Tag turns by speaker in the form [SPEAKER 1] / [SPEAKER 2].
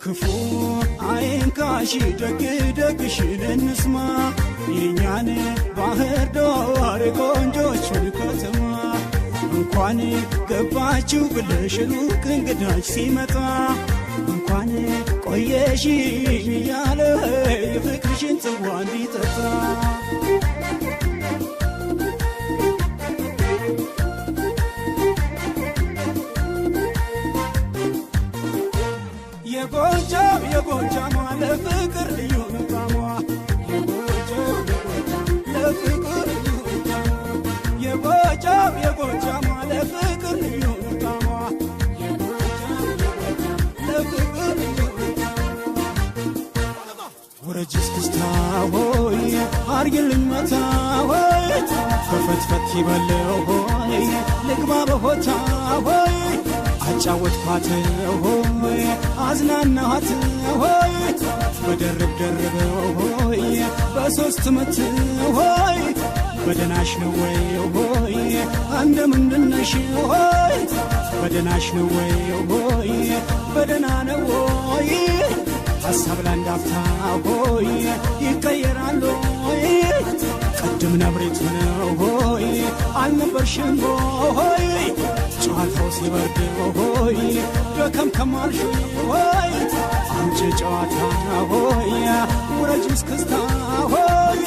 [SPEAKER 1] ክፉ አይንካሽ ደግ ደግሽን እንስማ የኛን ባህር ዳር ቆንጆችን ከተማ እንኳን ገባችሁ ብለሽ ሩቅ እንግዳች ሲመጣ እንኳን ቆየሽ ያለ ፍቅርሽን ጽዋ እንዲጠጣ የጎጃም ለፍቅር ልዩ ጣዕሟ ለፍቅር ልዩ ጣዕሟ የጎጃም ለፍቅር ልዩ ጣዕሟ ለፍቅር ልዩ ወረጅ እስክስታ ሆይ አርግልኝ መታ ሆይ ፈፈትፈት ይበለው ሆይ ልግባ በሆታ ሆይ አጫወትኳት ሆይ አዝናናት ሆይ በደርብ ሆይ በሶስት ምት ሆይ በደናሽ ነው ወይ ሆይ እንደምንድነሽ ሆይ በደናሽ ነው ወይ ሆይ በደና ነው ወይ ሐሳብ ላንዳፍታ ሆይ ይቀየራል ሆይ ቀድም ነብሬት ነው ሆይ አልነበርሽም ሆይ ጨዋታው ሲበርድ ሆይ ደከም ከማልሽ ሆይ አንቺ ጨዋታ ሆይ ውረጅ እስክስታ ሆይ